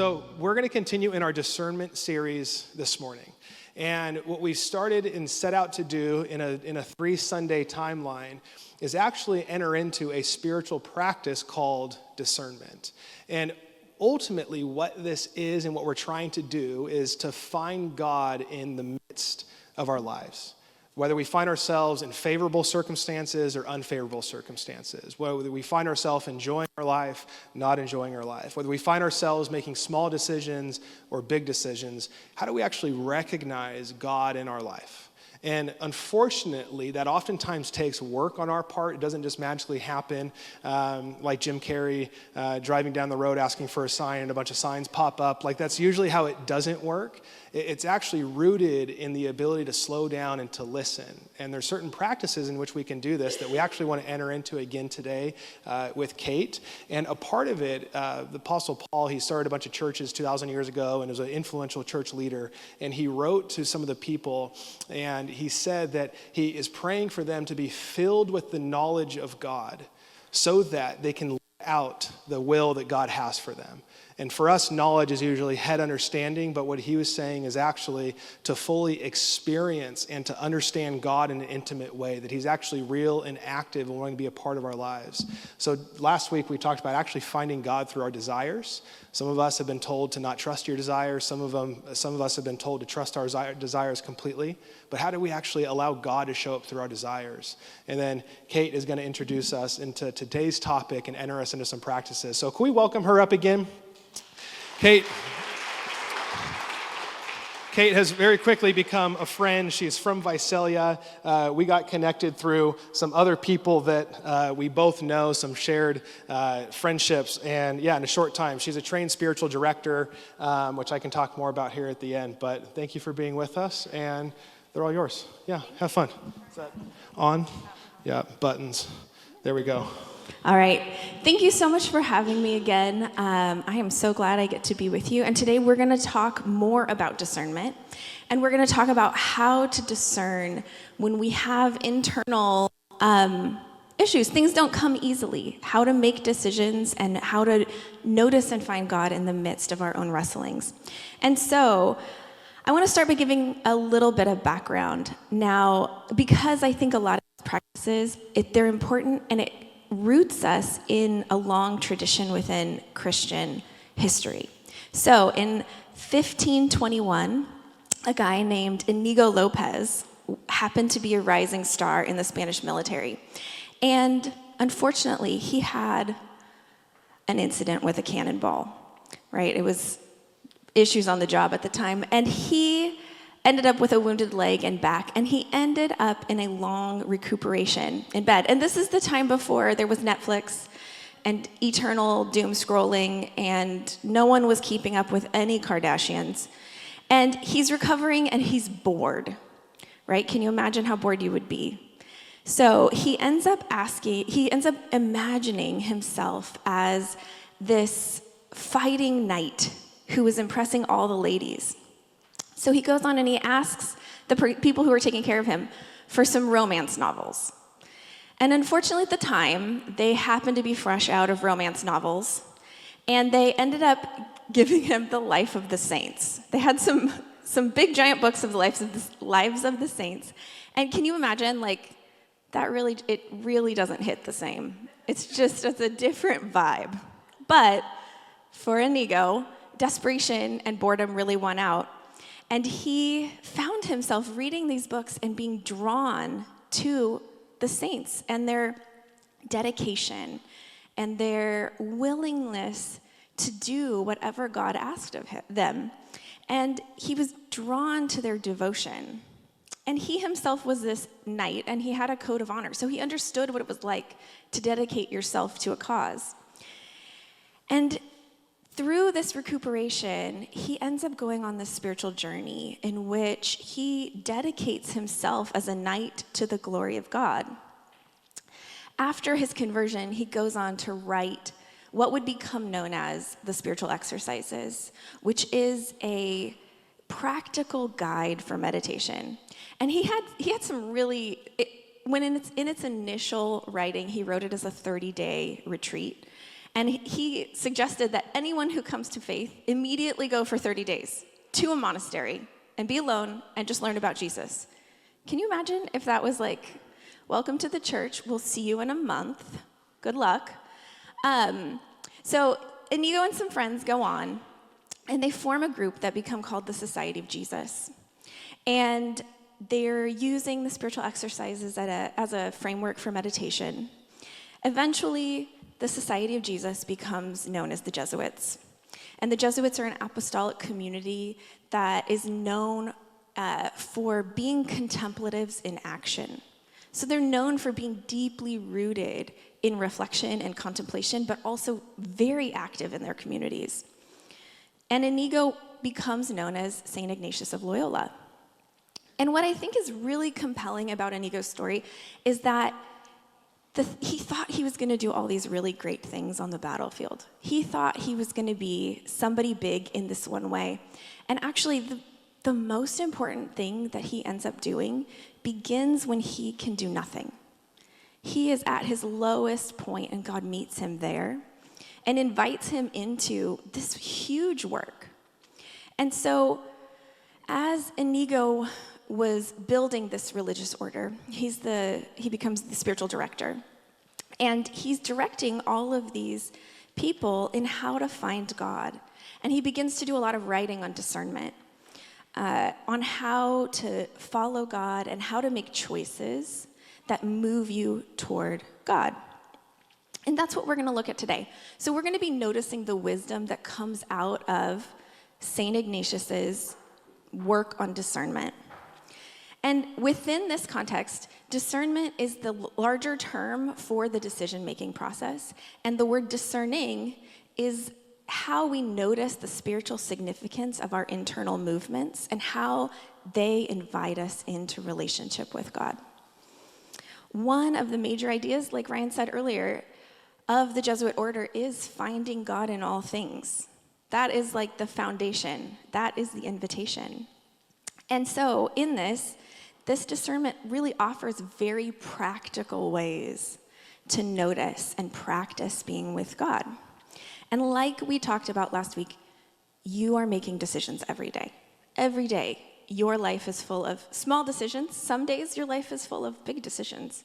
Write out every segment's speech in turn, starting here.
So we're going to continue in our discernment series this morning. And what we started and set out to do in a 3-Sunday timeline is actually enter into a spiritual practice called discernment. And ultimately what this is and what we're trying to do is to find God in the midst of our lives. Whether we find ourselves in favorable circumstances or unfavorable circumstances, whether we find ourselves enjoying our life, not enjoying our life, whether we find ourselves making small decisions or big decisions, how do we actually recognize God in our life? And unfortunately, that oftentimes takes work on our part. It doesn't just magically happen like Jim Carrey driving down the road asking for a sign and a bunch of signs pop up. Like that's usually how it doesn't work. It's actually rooted in the ability to slow down and to listen. And there's certain practices in which we can do this that we actually want to enter into again today with Kate. And a part of it, the Apostle Paul, he started a bunch of churches 2,000 years ago and was an influential church leader. And he wrote to some of the people, and he said that he is praying for them to be filled with the knowledge of God so that they can live out the will that God has for them. And for us, knowledge is usually head understanding, but what he was saying is actually to fully experience and to understand God in an intimate way, that he's actually real and active and wanting to be a part of our lives. So last week we talked about actually finding God through our desires. Some of us have been told to not trust your desires. Some of us have been told to trust our desires completely. But how do we actually allow God to show up through our desires? And then Kate is going to introduce us into today's topic and enter us into some practices. So can we welcome her up again? Kate has very quickly become a friend. She's from Visalia. We got connected through some other people that we both know, some shared friendships. And yeah, in a short time, she's a trained spiritual director, which I can talk more about here at the end. But thank you for being with us, and they're all yours. Yeah, have fun. Is that on? Yeah, buttons. There we go. All right. Thank you so much for having me again. I am so glad I get to be with you. And today we're going to talk more about discernment. And we're going to talk about how to discern when we have internal issues. Things don't come easily. How to make decisions and how to notice and find God in the midst of our own wrestlings. And so I want to start by giving a little bit of background. Now, because I think a lot of these practices, they're important and it roots us in a long tradition within Christian history. So in 1521, a guy named Inigo Lopez happened to be a rising star in the Spanish military. And unfortunately, he had an incident with a cannonball, right? It was issues on the job at the time. And he ended up with a wounded leg and back, and he ended up in a long recuperation in bed. And this is the time before there was Netflix and eternal doom scrolling, and no one was keeping up with any Kardashians. And he's recovering, and he's bored, right? Can you imagine how bored you would be? So he ends up imagining himself as this fighting knight who was impressing all the ladies. So he goes on and he asks the people who are taking care of him for some romance novels. And unfortunately at the time, they happened to be fresh out of romance novels, and they ended up giving him the Life of the Saints. They had some big giant books of the lives of the saints. And can you imagine, like, it really doesn't hit the same. It's a different vibe. But for Inigo, desperation and boredom really won out. And he found himself reading these books and being drawn to the saints and their dedication and their willingness to do whatever God asked of them. And he was drawn to their devotion. And he himself was this knight, and he had a code of honor. So he understood what it was like to dedicate yourself to a cause. And through this recuperation, he ends up going on this spiritual journey in which he dedicates himself as a knight to the glory of God. After his conversion, he goes on to write what would become known as the spiritual exercises, which is a practical guide for meditation. And he had some really, when in its initial writing, he wrote it as a 30-day retreat. And he suggested that anyone who comes to faith immediately go for 30 days to a monastery and be alone and just learn about Jesus. Can you imagine if that was like, welcome to the church, we'll see you in a month, good luck. So Inigo and some friends go on, and they form a group that become called the Society of Jesus. And they're using the spiritual exercises as a framework for meditation. Eventually, the Society of Jesus becomes known as the Jesuits. And the Jesuits are an apostolic community that is known for being contemplatives in action. So they're known for being deeply rooted in reflection and contemplation, but also very active in their communities. And Inigo becomes known as St. Ignatius of Loyola. And what I think is really compelling about Inigo's story is that he thought he was going to do all these really great things on the battlefield. He thought he was going to be somebody big in this one way. And actually, the most important thing that he ends up doing begins when he can do nothing. He is at his lowest point, and God meets him there and invites him into this huge work. And so, as Inigo was building this religious order, he becomes the spiritual director. And he's directing all of these people in how to find God. And he begins to do a lot of writing on discernment, on how to follow God and how to make choices that move you toward God. And that's what we're going to look at today. So we're going to be noticing the wisdom that comes out of St. Ignatius's work on discernment. And within this context, discernment is the larger term for the decision-making process. And the word discerning is how we notice the spiritual significance of our internal movements and how they invite us into relationship with God. One of the major ideas, like Ryan said earlier, of the Jesuit order is finding God in all things. That is like the foundation. That is the invitation. And so in this discernment really offers very practical ways to notice and practice being with God. And like we talked about last week, you are making decisions every day. Every day, your life is full of small decisions. Some days, your life is full of big decisions.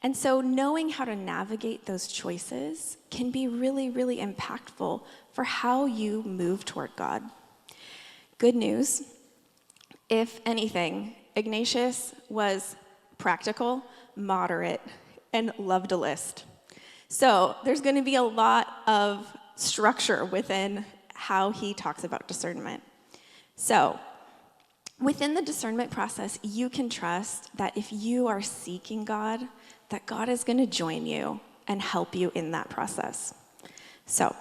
And so knowing how to navigate those choices can be really, really impactful for how you move toward God. Good news, if anything, Ignatius was practical, moderate, and loved a list. So there's going to be a lot of structure within how he talks about discernment. So within the discernment process, you can trust that if you are seeking God, that God is going to join you and help you in that process. So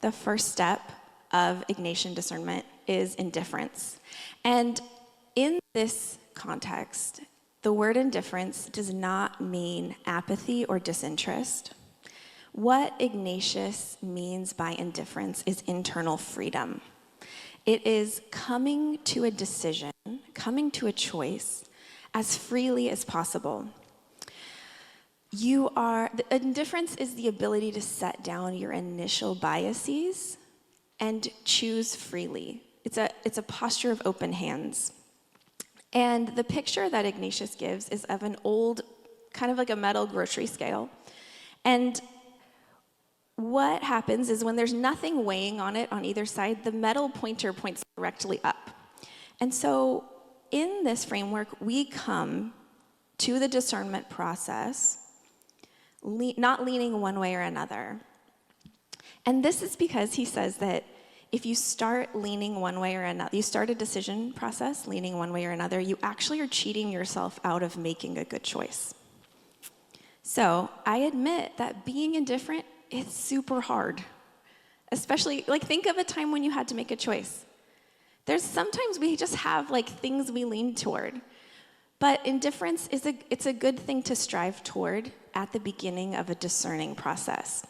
the first step of Ignatian discernment is indifference. And in this context, the word indifference does not mean apathy or disinterest. What Ignatius means by indifference is internal freedom. It is coming to a decision, coming to a choice as freely as possible. Indifference is the ability to set down your initial biases and choose freely. It's a posture of open hands. And the picture that Ignatius gives is of an old, kind of like a metal grocery scale. And what happens is when there's nothing weighing on it on either side, the metal pointer points directly up. And so in this framework, we come to the discernment process not leaning one way or another. And this is because he says that if you start leaning one way or another, you start a decision process leaning one way or another, you actually are cheating yourself out of making a good choice. So I admit that being indifferent, it's super hard. Especially, think of a time when you had to make a choice. There's sometimes we just have things we lean toward. But indifference it's a good thing to strive toward at the beginning of a discerning process.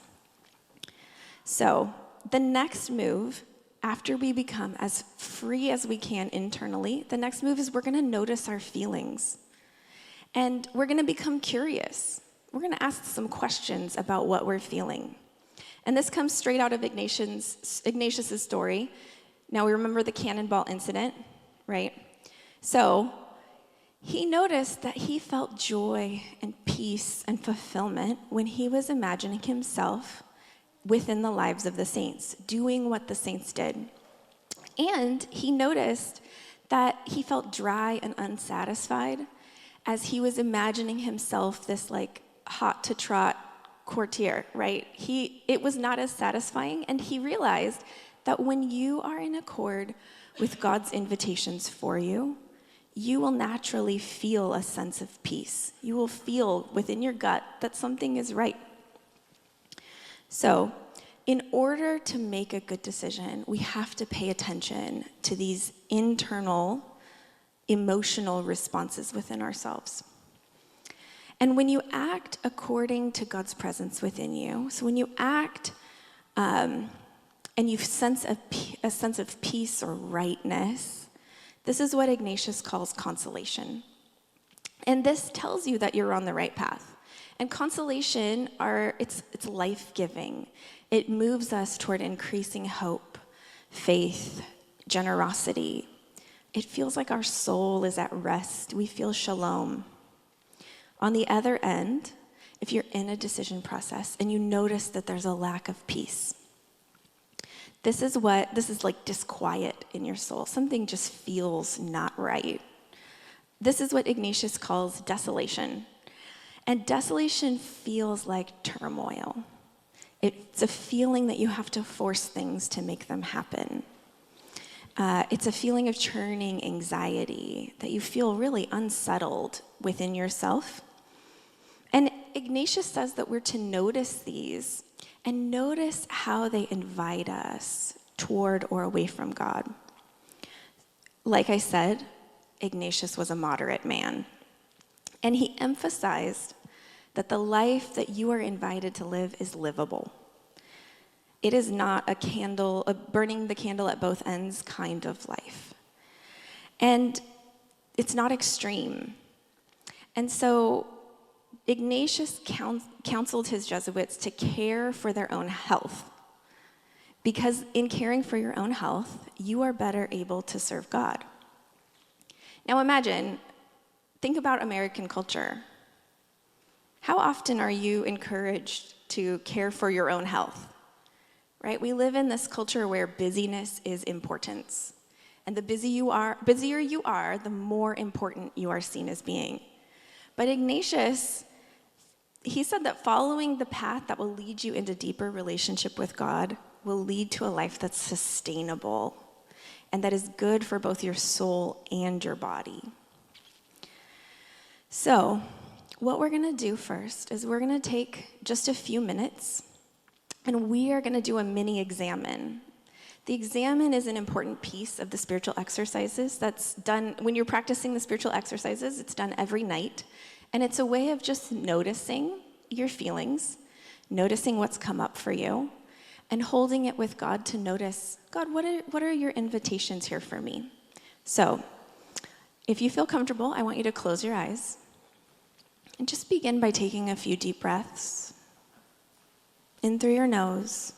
So the next move, after we become as free as we can internally, the next move is we're going to notice our feelings. And we're going to become curious. We're going to ask some questions about what we're feeling. And this comes straight out of Ignatius's story. Now we remember the cannonball incident, right? So he noticed that he felt joy and peace and fulfillment when he was imagining himself within the lives of the saints, doing what the saints did. And he noticed that he felt dry and unsatisfied as he was imagining himself this like hot to trot courtier, right? It was not as satisfying, and he realized that when you are in accord with God's invitations for you, you will naturally feel a sense of peace. You will feel within your gut that something is right. So, in order to make a good decision, we have to pay attention to these internal emotional responses within ourselves. And when you act according to God's presence within you, so when you act and you sense a sense of peace or rightness, this is what Ignatius calls consolation. And this tells you that you're on the right path. And consolation, it's life-giving. It moves us toward increasing hope, faith, generosity. It feels like our soul is at rest. We feel shalom. On the other end, if you're in a decision process and you notice that there's a lack of peace, this is like disquiet in your soul. Something just feels not right. This is what Ignatius calls desolation. And desolation feels like turmoil. It's a feeling that you have to force things to make them happen. It's a feeling of churning anxiety, that you feel really unsettled within yourself. And Ignatius says that we're to notice these and notice how they invite us toward or away from God. Like I said, Ignatius was a moderate man. And he emphasized that the life that you are invited to live is livable. It is not a burning the candle at both ends kind of life. And it's not extreme. And so Ignatius counseled his Jesuits to care for their own health, because in caring for your own health, you are better able to serve God. Now think about American culture. How often are you encouraged to care for your own health? Right? We live in this culture where busyness is importance. And the busier you are, the more important you are seen as being. But Ignatius, he said that following the path that will lead you into deeper relationship with God will lead to a life that's sustainable and that is good for both your soul and your body. So, what we're going to do first is we're going to take just a few minutes and we are going to do a mini examine. The examine is an important piece of the spiritual exercises that's done when you're practicing the spiritual exercises. It's done every night. And it's a way of just noticing your feelings, noticing what's come up for you, and holding it with God to notice, God, what are your invitations here for me? So, if you feel comfortable, I want you to close your eyes and just begin by taking a few deep breaths. In through your nose,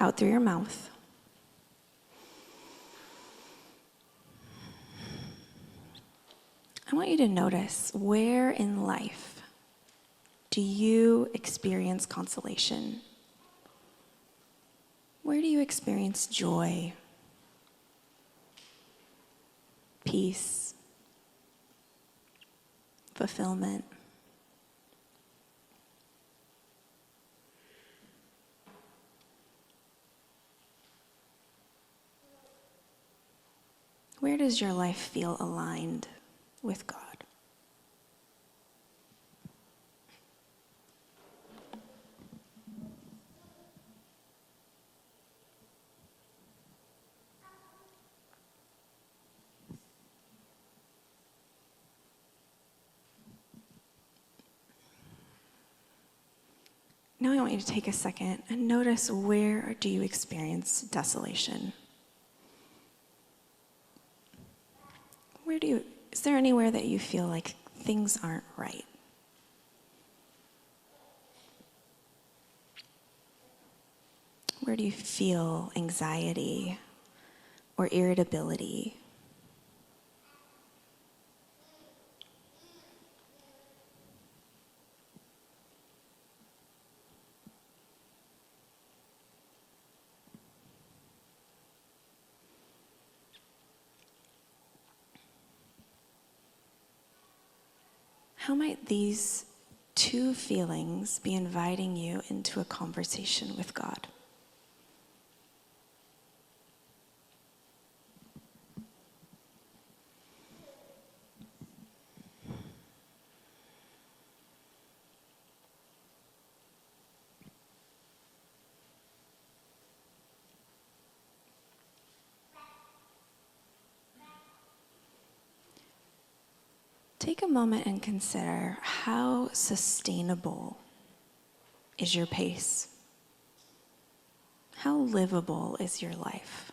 out through your mouth. I want you to notice, where in life do you experience consolation? Where do you experience joy, peace, fulfillment? Where does your life feel aligned with God? Now I want you to take a second and notice, where do you experience desolation? Is there anywhere that you feel like things aren't right? Where do you feel anxiety or irritability? How might these two feelings be inviting you into a conversation with God? Take a moment and consider, how sustainable is your pace? How livable is your life?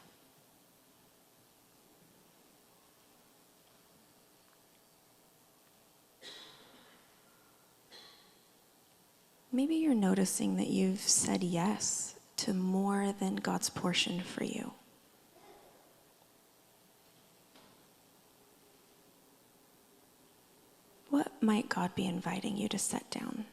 Maybe you're noticing that you've said yes to more than God's portion for you. What might God be inviting you to set down?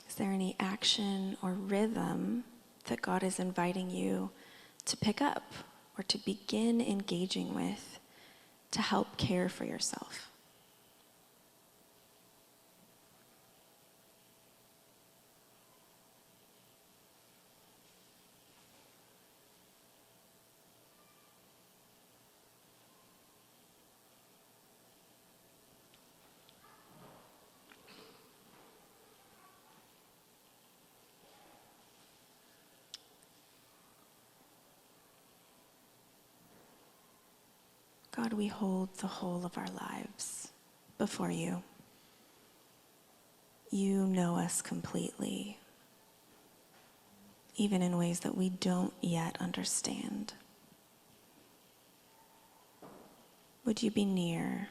Is there any action or rhythm that God is inviting you to pick up or to begin engaging with to help care for yourself? God, we hold the whole of our lives before you. You know us completely, even in ways that we don't yet understand. Would you be near?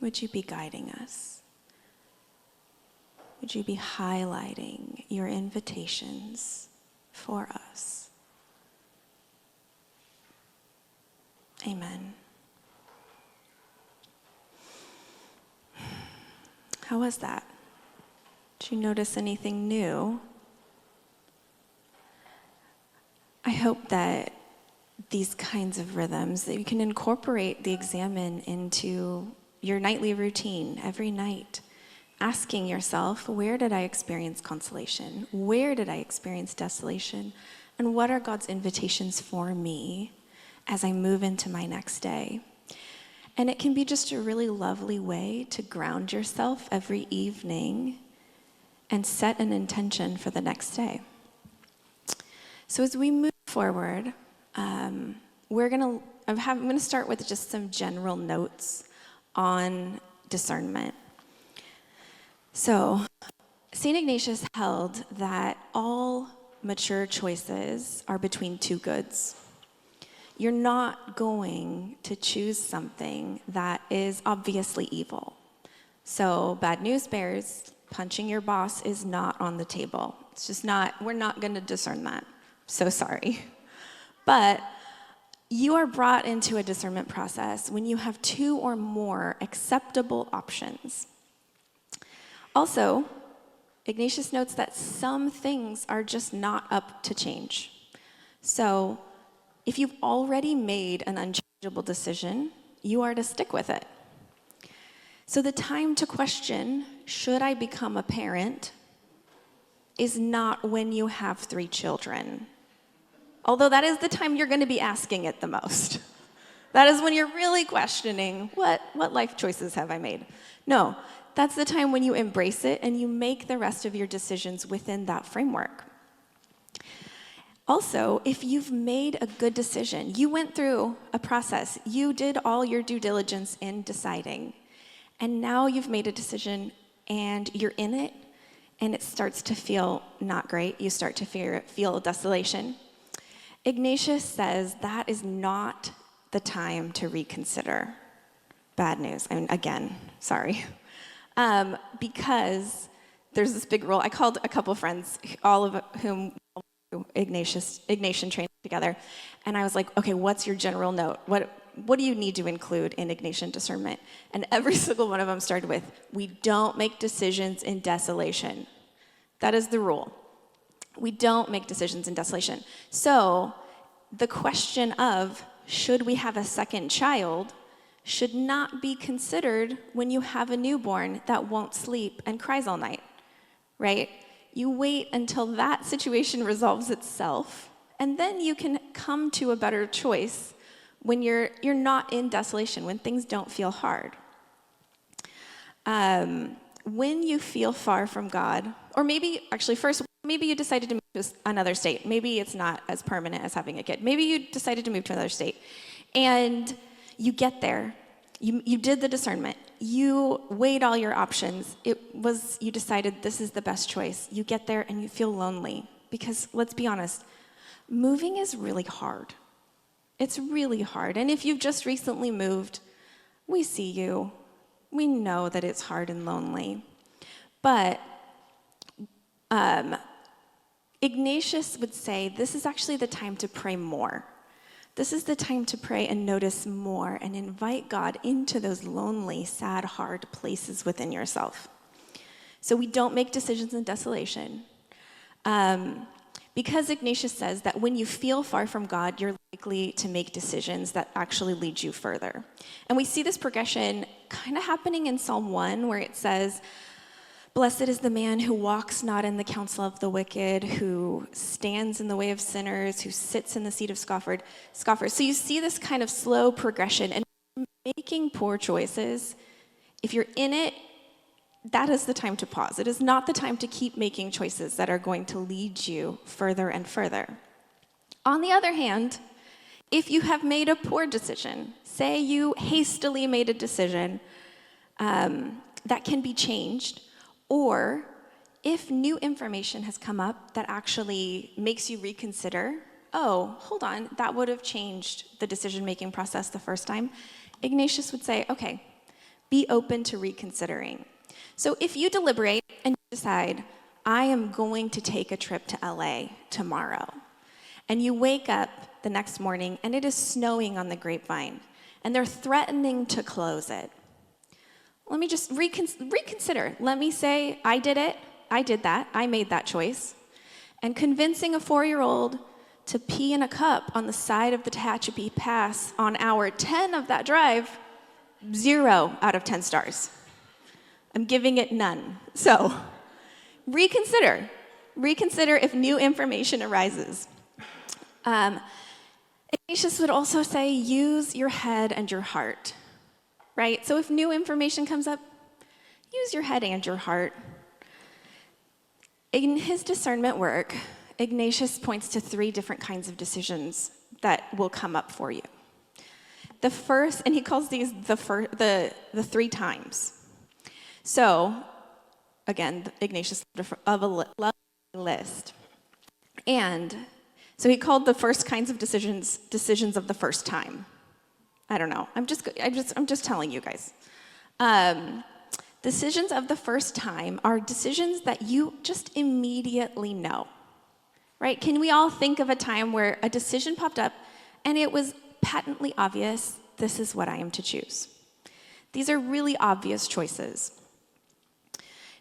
Would you be guiding us? Would you be highlighting your invitations for us? Amen. How was that? Did you notice anything new? I hope that these kinds of rhythms, that you can incorporate the Examine into your nightly routine every night, asking yourself, where did I experience consolation? Where did I experience desolation? And what are God's invitations for me as I move into my next day? And it can be just a really lovely way to ground yourself every evening and set an intention for the next day. So as we move forward, I'm going to start with just some general notes on discernment. So St. Ignatius held that all mature choices are between two goods. You're not going to choose something that is obviously evil. So bad news bears, punching your boss is not on the table. It's just not, we're not going to discern that. So sorry. But you are brought into a discernment process when you have two or more acceptable options. Also, Ignatius notes that some things are just not up to change. So if you've already made an unchangeable decision, you are to stick with it. So the time to question, should I become a parent, is not when you have 3 children. Although that is the time you're going to be asking it the most. That is when you're really questioning, what life choices have I made? No, that's the time when you embrace it and you make the rest of your decisions within that framework. Also, if you've made a good decision, you went through a process, you did all your due diligence in deciding, and now you've made a decision and you're in it, and it starts to feel not great, you start to feel desolation, Ignatius says that is not the time to reconsider. Bad news. I mean, again, sorry. Because there's this big rule. I called a couple friends, all of whom Ignatian training together, and I was like, okay, what's your general note? What do you need to include in Ignatian discernment? And every single one of them started with, we don't make decisions in desolation. That is the rule. We don't make decisions in desolation. So the question of, should we have a second child, should not be considered when you have a newborn that won't sleep and cries all night, right? You wait until that situation resolves itself, and then you can come to a better choice when you're not in desolation, when things don't feel hard. When you feel far from God, or maybe you decided to move to another state. Maybe it's not as permanent as having a kid. Maybe you decided to move to another state, and you get there. You did the discernment. You weighed all your options. You decided this is the best choice. You get there and you feel lonely because, let's be honest, moving is really hard. It's really hard. And if you've just recently moved, we see you. We know that it's hard and lonely. But Ignatius would say this is actually the time to pray more. This is the time to pray and notice more and invite God into those lonely, sad, hard places within yourself. So we don't make decisions in desolation. Because Ignatius says that when you feel far from God, you're likely to make decisions that actually lead you further. And we see this progression kind of happening in Psalm 1, where it says, blessed is the man who walks not in the counsel of the wicked, who stands in the way of sinners, who sits in the seat of scoffers. So you see this kind of slow progression, and making poor choices, if you're in it, that is the time to pause. It is not the time to keep making choices that are going to lead you further and further. On the other hand, if you have made a poor decision, say you hastily made a decision that can be changed, or if new information has come up that actually makes you reconsider, oh, hold on, that would have changed the decision-making process the first time, Ignatius would say, okay, be open to reconsidering. So if you deliberate and you decide, I am going to take a trip to LA tomorrow, and you wake up the next morning and it is snowing on the Grapevine, and they're threatening to close it, let me just reconsider. Let me say, I did it, I did that, I made that choice. And convincing a 4-year-old to pee in a cup on the side of the Tehachapi Pass on hour 10 of that drive, 0 out of 10 stars. I'm giving it none. So, reconsider. Reconsider if new information arises. Ignatius would also say, use your head and your heart. Right? So if new information comes up, use your head and your heart. In his discernment work, Ignatius points to 3 different kinds of decisions that will come up for you. The first, and he calls these the 3 times. So, again, Ignatius of a list. And so he called the first kinds of decisions of the first time. I don't know. I'm just telling you guys. Decisions of the first time are decisions that you just immediately know, right? Can we all think of a time where a decision popped up and it was patently obvious, this is what I am to choose? These are really obvious choices.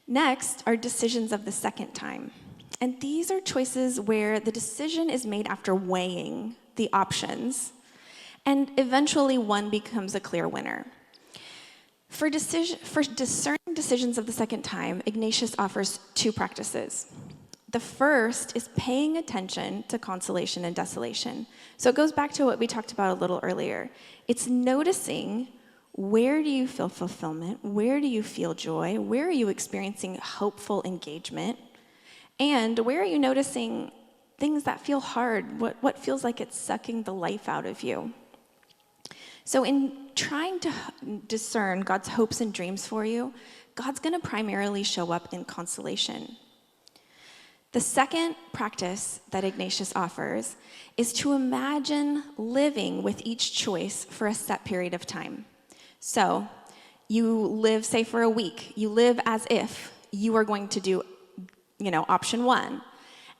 Next are decisions of the second time. And these are choices where the decision is made after weighing the options, and eventually one becomes a clear winner. For discerning decisions of the second time, Ignatius offers 2 practices. The first is paying attention to consolation and desolation. So it goes back to what we talked about a little earlier. It's noticing, where do you feel fulfillment? Where do you feel joy? Where are you experiencing hopeful engagement? And where are you noticing things that feel hard? What feels like it's sucking the life out of you? So in trying to discern God's hopes and dreams for you, God's going to primarily show up in consolation. The second practice that Ignatius offers is to imagine living with each choice for a set period of time. So you live, say, for a week. You live as if you are going to do, option one.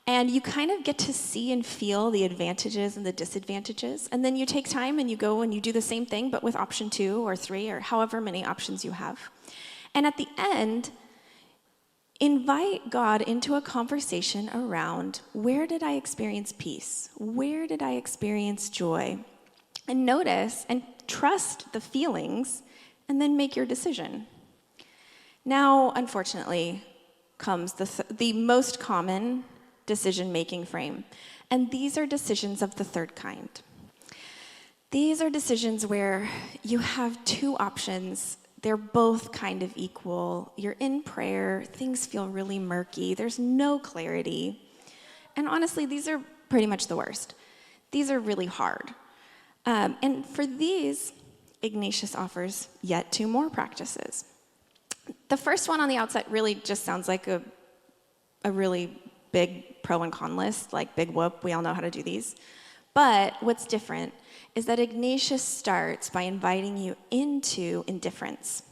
And you kind of get to see and feel the advantages and the disadvantages. And then you take time and you go and you do the same thing, but with option 2 or 3 or however many options you have. And at the end, invite God into a conversation around, where did I experience peace? Where did I experience joy? And notice and trust the feelings, and then make your decision. Now, unfortunately, comes the most common decision-making frame. And these are decisions of the third kind. These are decisions where you have 2 options. They're both kind of equal. You're in prayer. Things feel really murky. There's no clarity. And honestly, these are pretty much the worst. These are really hard. And for these, Ignatius offers yet 2 more practices. The first one on the outset really just sounds like a really big pro and con list, like big whoop, we all know how to do these. But what's different is that Ignatius starts by inviting you into indifference.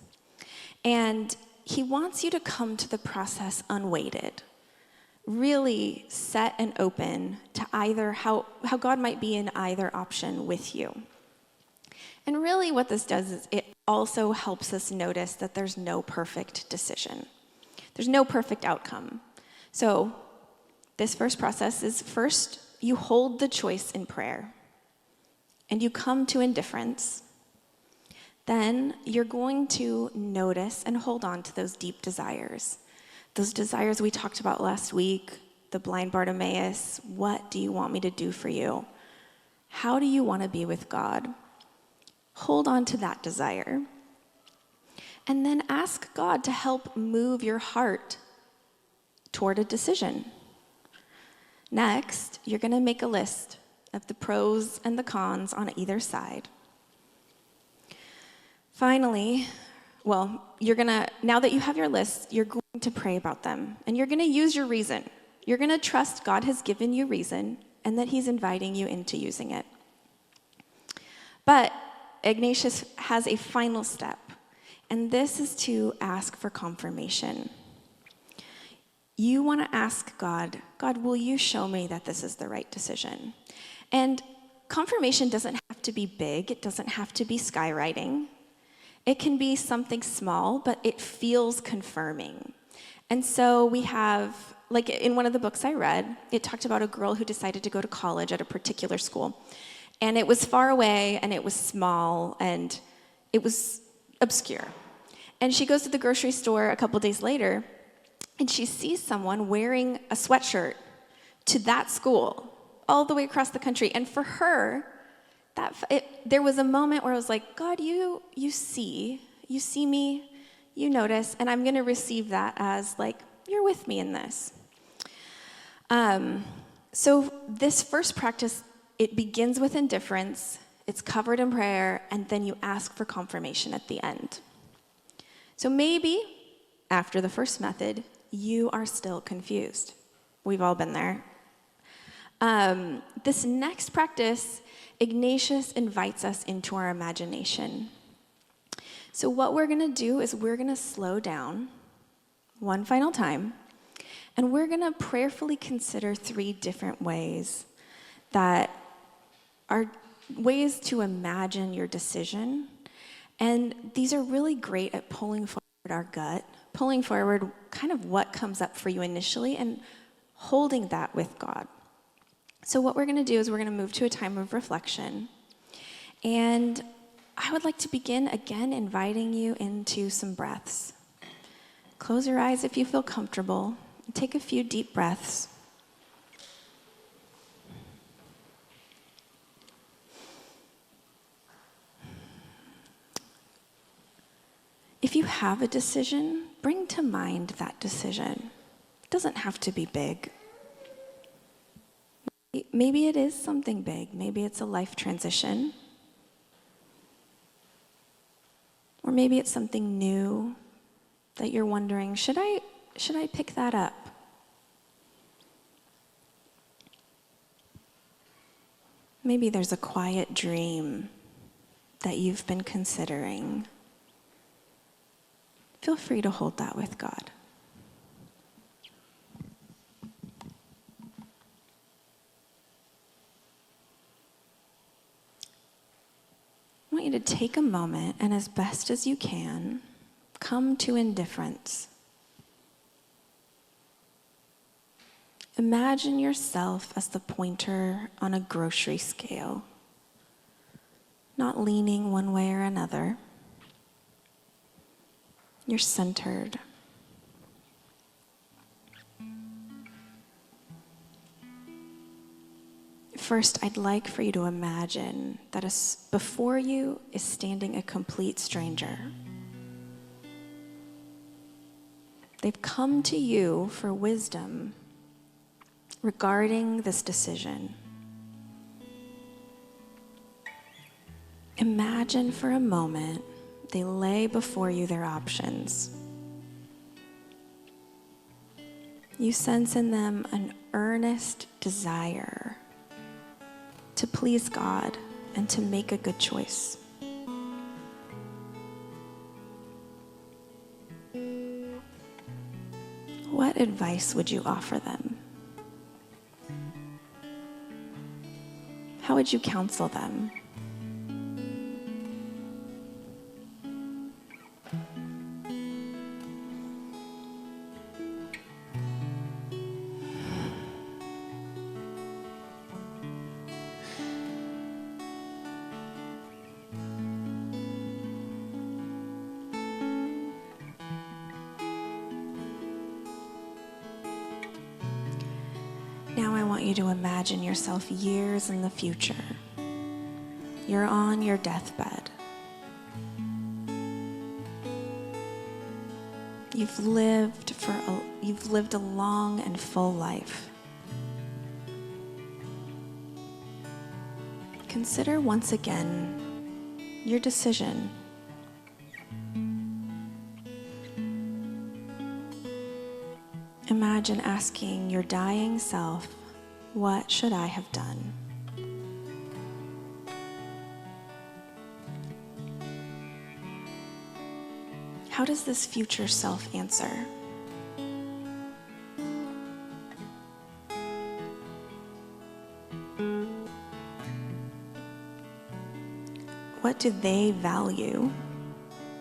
And he wants you to come to the process unweighted, really set and open to either how God might be in either option with you. And really what this does is it also helps us notice that there's no perfect decision. There's no perfect outcome. So this first process is first you hold the choice in prayer and you come to indifference. Then you're going to notice and hold on to those deep desires. Those desires we talked about last week, the blind Bartimaeus, what do you want me to do for you? How do you want to be with God? Hold on to that desire. And then ask God to help move your heart toward a decision. Next, you're going to make a list of the pros and the cons on either side. Finally, now that you have your list, you're going to pray about them. And you're going to use your reason. You're going to trust God has given you reason and that he's inviting you into using it. But Ignatius has a final step, and this is to ask for confirmation. You want to ask God, will you show me that this is the right decision? And confirmation doesn't have to be big. It doesn't have to be skywriting. It can be something small, but it feels confirming. And so we have, like in one of the books I read, it talked about a girl who decided to go to college at a particular school. And it was far away, and it was small, and it was obscure. And she goes to the grocery store a couple days later, and she sees someone wearing a sweatshirt to that school all the way across the country. And for her, there was a moment where I was like, God, you see me, you notice, and I'm going to receive that as like, you're with me in this. So this first practice, it begins with indifference, it's covered in prayer, and then you ask for confirmation at the end. So maybe after the first method, you are still confused. We've all been there. This next practice, Ignatius invites us into our imagination. So what we're going to do is we're going to slow down one final time, and we're going to prayerfully consider 3 different ways that are ways to imagine your decision. And these are really great at pulling forward our gut, pulling forward kind of what comes up for you initially and holding that with God. So what we're going to do is we're going to move to a time of reflection. And I would like to begin again inviting you into some breaths. Close your eyes if you feel comfortable. Take a few deep breaths. If you have a decision, bring to mind that decision. It doesn't have to be big. Maybe it is something big. Maybe it's a life transition. Or maybe it's something new that you're wondering, should I pick that up? Maybe there's a quiet dream that you've been considering. Feel free to hold that with God. I want you to take a moment and, as best as you can, come to indifference. Imagine yourself as the pointer on a grocery scale, not leaning one way or another. You're centered. First, I'd like for you to imagine that before you is standing a complete stranger. They've come to you for wisdom regarding this decision. Imagine for a moment they lay before you their options. You sense in them an earnest desire to please God and to make a good choice. What advice would you offer them? How would you counsel them? Now I want you to imagine yourself years in the future. You're on your deathbed. You've lived a long and full life. Consider once again your decision. Imagine asking your dying self, what should I have done? How does this future self answer? What do they value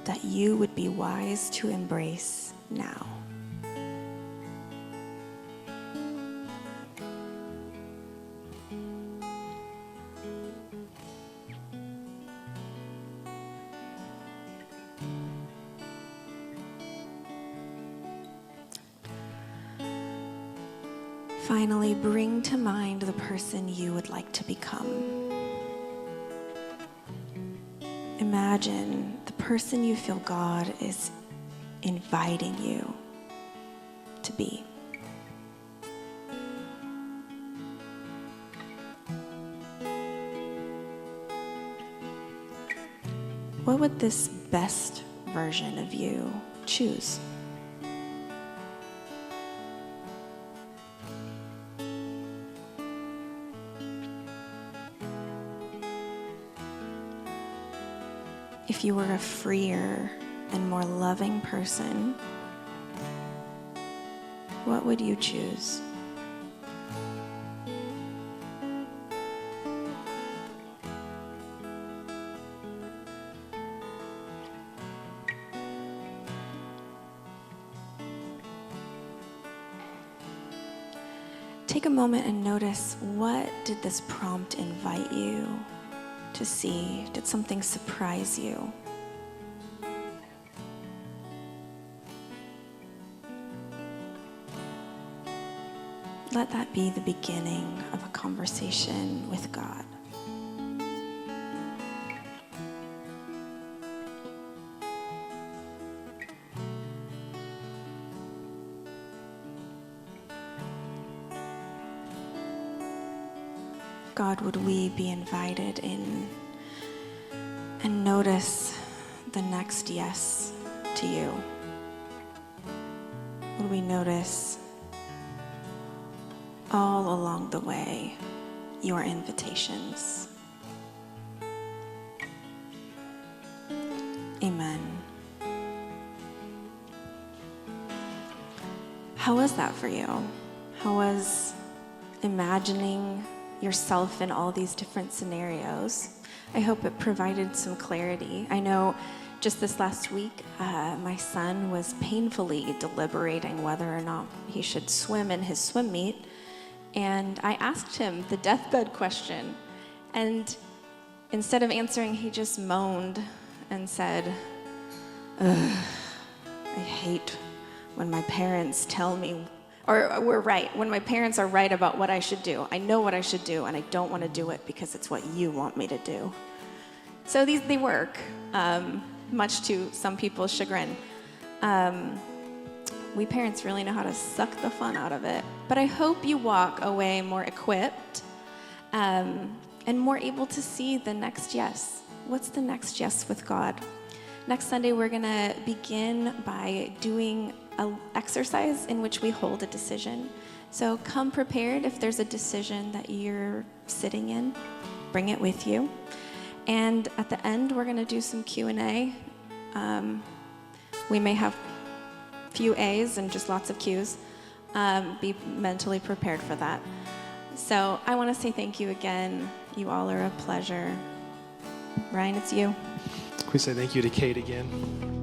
that you would be wise to embrace now? Finally, bring to mind the person you would like to become. Imagine the person you feel God is inviting you to be. What would this best version of you choose? If you were a freer and more loving person, what would you choose? Take a moment and notice, what did this prompt invite you to see? Did something surprise you? Let that be the beginning of a conversation with God. God, would we be invited in and notice the next yes to you? Would we notice all along the way your invitations. Amen. How was that for you? How was imagining yourself in all these different scenarios? I hope it provided some clarity. I know just this last week, my son was painfully deliberating whether or not he should swim in his swim meet. And I asked him the deathbed question. And instead of answering, he just moaned and said, "Ugh, I hate when my parents tell me, or we're right, when my parents are right about what I should do. I know what I should do, and I don't want to do it because it's what you want me to do." So they work, much to some people's chagrin. We parents really know how to suck the fun out of it. But I hope you walk away more equipped and more able to see the next yes. What's the next yes with God? Next Sunday, we're going to begin by doing an exercise in which we hold a decision. So come prepared if there's a decision that you're sitting in. Bring it with you. And at the end, we're going to do some Q&A. We may have few A's and just lots of Q's. Be mentally prepared for that. So I want to say thank you again. You all are a pleasure. Ryan, it's you. We say thank you to Kate again.